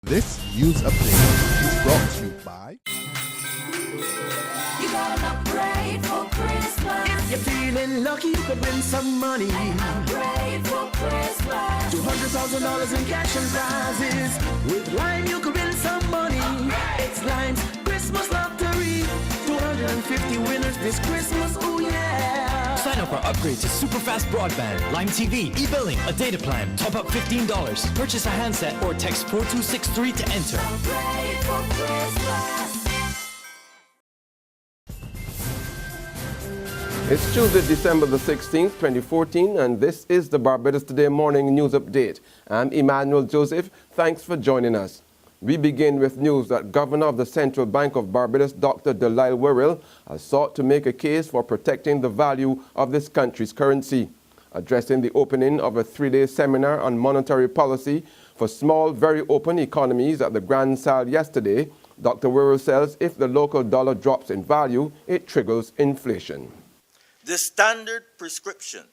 This news update is brought to you by... You got an upgrade for Christmas. If you're feeling lucky, you could win some money. Upgrade for Christmas. $200,000 in cash and prizes. With Lime, you could win some money. It's Lime's Christmas Lottery. 250 winners this Christmas, oh yeah. Sign up for upgrades to super fast broadband, Lime TV, e-billing, a data plan. Top up $15. Purchase a handset or text 4263 to enter. Upgrade for Christmas. It's Tuesday, December the 16th, 2014, and this is the Barbados Today Morning News Update. I'm Emmanuel Joseph. Thanks for joining us. We begin with news that Governor of the Central Bank of Barbados, Dr. Delisle Wirral, has sought to make a case for protecting the value of this country's currency. Addressing the opening of a three-day seminar on monetary policy for small, very open economies at the Grand Salle yesterday, Dr. Wirral says if the local dollar drops in value, it triggers inflation. The standard prescription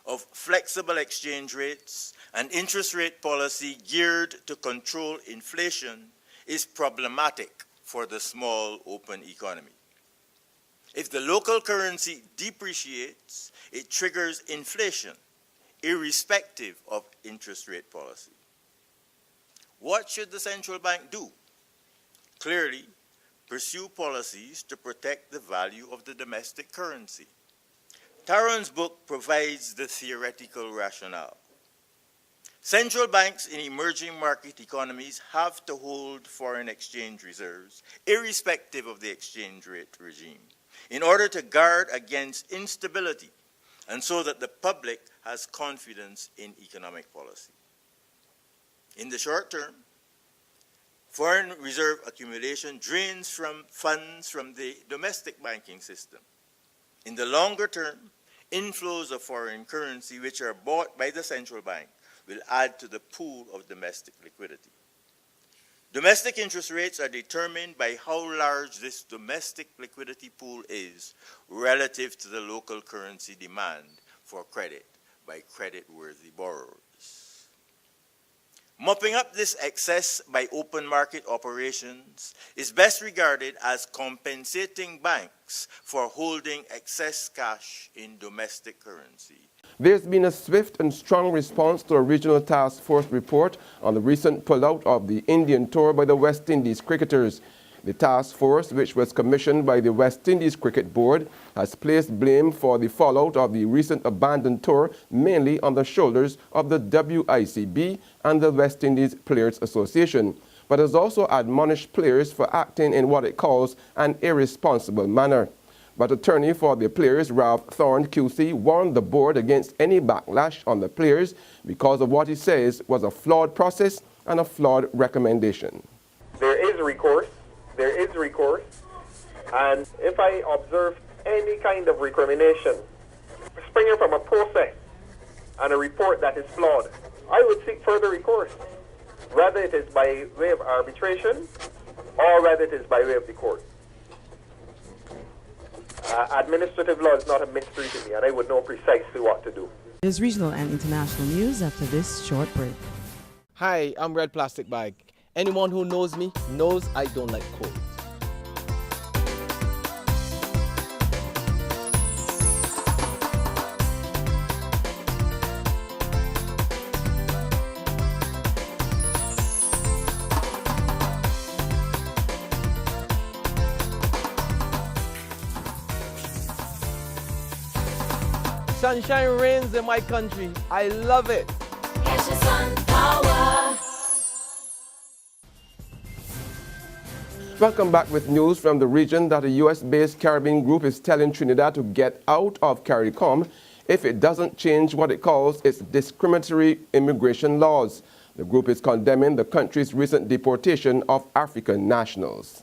of flexible exchange rates and interest rate policy geared to control inflation is problematic for the small open economy. If the local currency depreciates, it triggers inflation, irrespective of interest rate policy. What should the central bank do? Clearly, pursue policies to protect the value of the domestic currency. Taron's book provides the theoretical rationale. Central banks in emerging market economies have to hold foreign exchange reserves, irrespective of the exchange rate regime, in order to guard against instability and so that the public has confidence in economic policy. In the short term, foreign reserve accumulation drains from funds from the domestic banking system. In the longer term, inflows of foreign currency which are bought by the central bank will add to the pool of domestic liquidity. Domestic interest rates are determined by how large this domestic liquidity pool is relative to the local currency demand for credit by credit-worthy borrowers. Mopping up this excess by open market operations is best regarded as compensating banks for holding excess cash in domestic currency. There's been a swift and strong response to a regional task force report on the recent pullout of the Indian tour by the West Indies cricketers. The task force, which was commissioned by the West Indies Cricket Board, has placed blame for the fallout of the recent abandoned tour mainly on the shoulders of the WICB and the West Indies Players Association, but has also admonished players for acting in what it calls an irresponsible manner. But attorney for the players, Ralph Thorne QC, warned the board against any backlash on the players because of what he says was a flawed process and a flawed recommendation. There is recourse, and if I observe any kind of recrimination springing from a process and a report that is flawed, I would seek further recourse, whether it is by way of arbitration or whether it is by way of the court. Administrative law is not a mystery to me, and I would know precisely what to do. There's regional and international news after this short break. Hi, I'm Red Plastic Bag. Anyone who knows me knows I don't like cold. Sunshine reigns in my country. I love it. Get your sun power. Welcome back with news from the region that a U.S.-based Caribbean group is telling Trinidad to get out of CARICOM if it doesn't change what it calls its discriminatory immigration laws. The group is condemning the country's recent deportation of African nationals.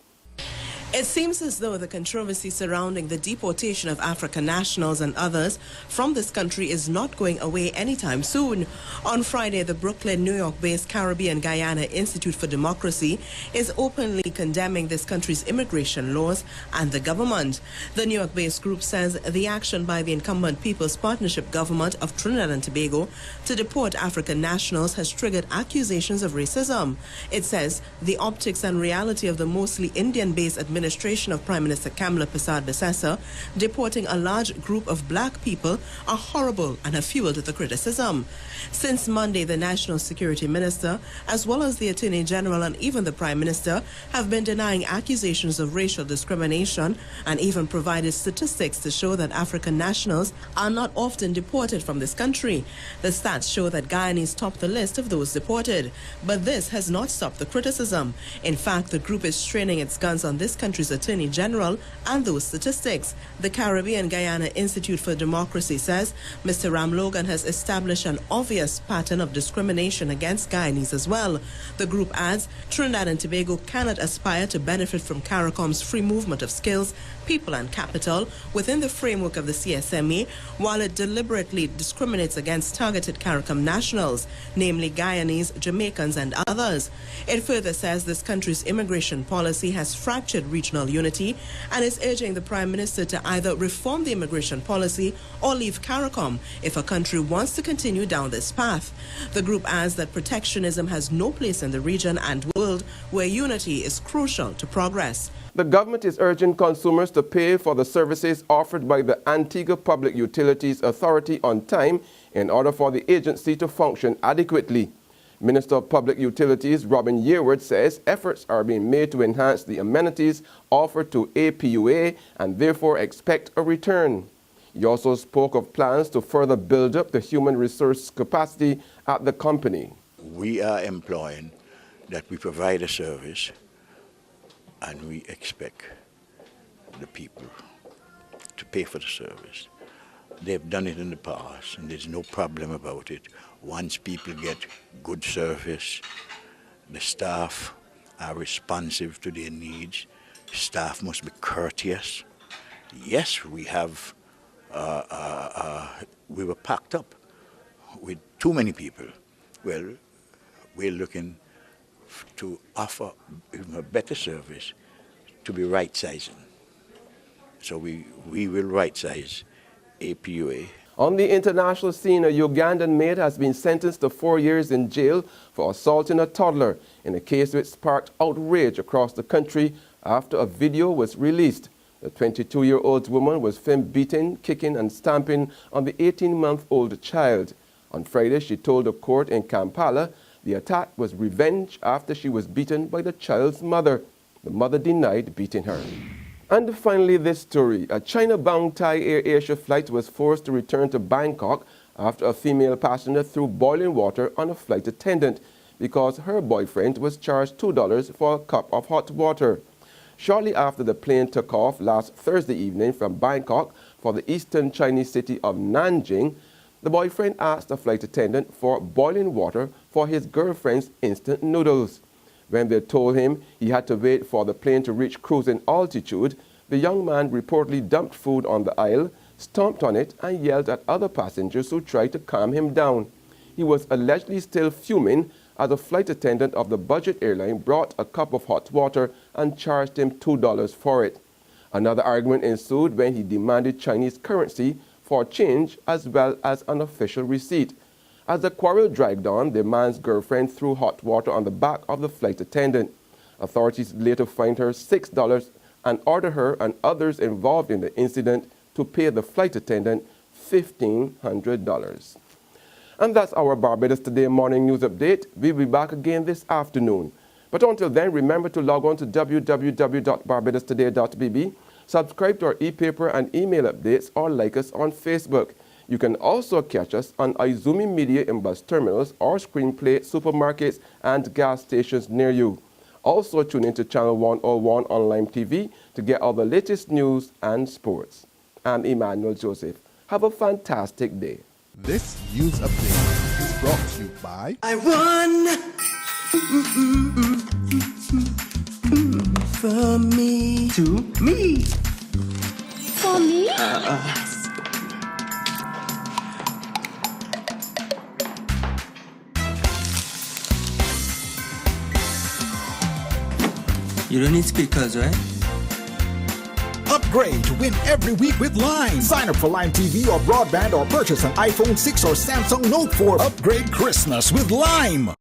It seems as though the controversy surrounding the deportation of African nationals and others from this country is not going away anytime soon. On Friday, the Brooklyn, New York-based Caribbean Guyana Institute for Democracy is openly condemning this country's immigration laws and the government. The New York-based group says the action by the incumbent People's Partnership government of Trinidad and Tobago to deport African nationals has triggered accusations of racism. It says the optics and reality of the mostly Indian-based administration of Prime Minister Kamala Persad-Bissessar deporting a large group of black people are horrible and have fueled the criticism. Since Monday, the National Security Minister, as well as the Attorney General and even the Prime Minister, have been denying accusations of racial discrimination and even provided statistics to show that African nationals are not often deported from this country. The stats show that Guyanese top the list of those deported. But this has not stopped the criticism. In fact, the group is straining its guns on this country's Attorney General and those statistics. The Caribbean Guyana Institute for Democracy says Mr. Ram Logan has established an obvious pattern of discrimination against Guyanese as well. The group adds Trinidad and Tobago cannot aspire to benefit from CARICOM's free movement of skills, people and capital within the framework of the CSMA, while it deliberately discriminates against targeted CARICOM nationals, namely Guyanese, Jamaicans and others. It further says this country's immigration policy has fractured regional unity and is urging the Prime Minister to either reform the immigration policy or leave CARICOM if a country wants to continue down this path. The group adds that protectionism has no place in the region and world where unity is crucial to progress. The government is urging consumers to pay for the services offered by the Antigua Public Utilities Authority on time in order for the agency to function adequately. Minister of Public Utilities Robin Yearwood says efforts are being made to enhance the amenities offered to APUA and therefore expect a return. He also spoke of plans to further build up the human resource capacity at the company. We are employing that we provide a service and we expect the people to pay for the service. They've done it in the past and there's no problem about it. Once people get good service, the staff are responsive to their needs. Staff must be courteous. Yes, we have, we were packed up with too many people. Well, we're looking to offer a better service to be right-sizing. So we will right-size APUA. On the international scene, a Ugandan maid has been sentenced to 4 years in jail for assaulting a toddler in a case which sparked outrage across the country after a video was released. The 22-year-old woman was filmed beating, kicking and stamping on the 18-month-old child. On Friday, she told the court in Kampala the attack was revenge after she was beaten by the child's mother. The mother denied beating her. And finally, this story. A China-bound Thai Air Asia flight was forced to return to Bangkok after a female passenger threw boiling water on a flight attendant because her boyfriend was charged $2 for a cup of hot water. Shortly after the plane took off last Thursday evening from Bangkok for the eastern Chinese city of Nanjing, the boyfriend asked the flight attendant for boiling water for his girlfriend's instant noodles. When they told him he had to wait for the plane to reach cruising altitude, the young man reportedly dumped food on the aisle, stomped on it, and yelled at other passengers who tried to calm him down. He was allegedly still fuming as a flight attendant of the budget airline brought a cup of hot water and charged him $2 for it. Another argument ensued when he demanded Chinese currency for change as well as an official receipt. As the quarrel dragged on, the man's girlfriend threw hot water on the back of the flight attendant. Authorities later fined her $6 and ordered her and others involved in the incident to pay the flight attendant $1,500. And that's our Barbados Today morning news update. We'll be back again this afternoon. But until then, remember to log on to www.barbadostoday.bb, subscribe to our e-paper and email updates, or like us on Facebook. You can also catch us on Izumi Media in bus terminals or Screenplay supermarkets and gas stations near you. Also tune into Channel 101 on Lime TV to get all the latest news and sports. I'm Emmanuel Joseph. Have a fantastic day. This news update is brought to you by I won for me. to me. For me? You don't need speakers, right? Upgrade to win every week with Lime. Sign up for Lime TV or broadband or purchase an iPhone 6 or Samsung Note 4. Upgrade Christmas with Lime.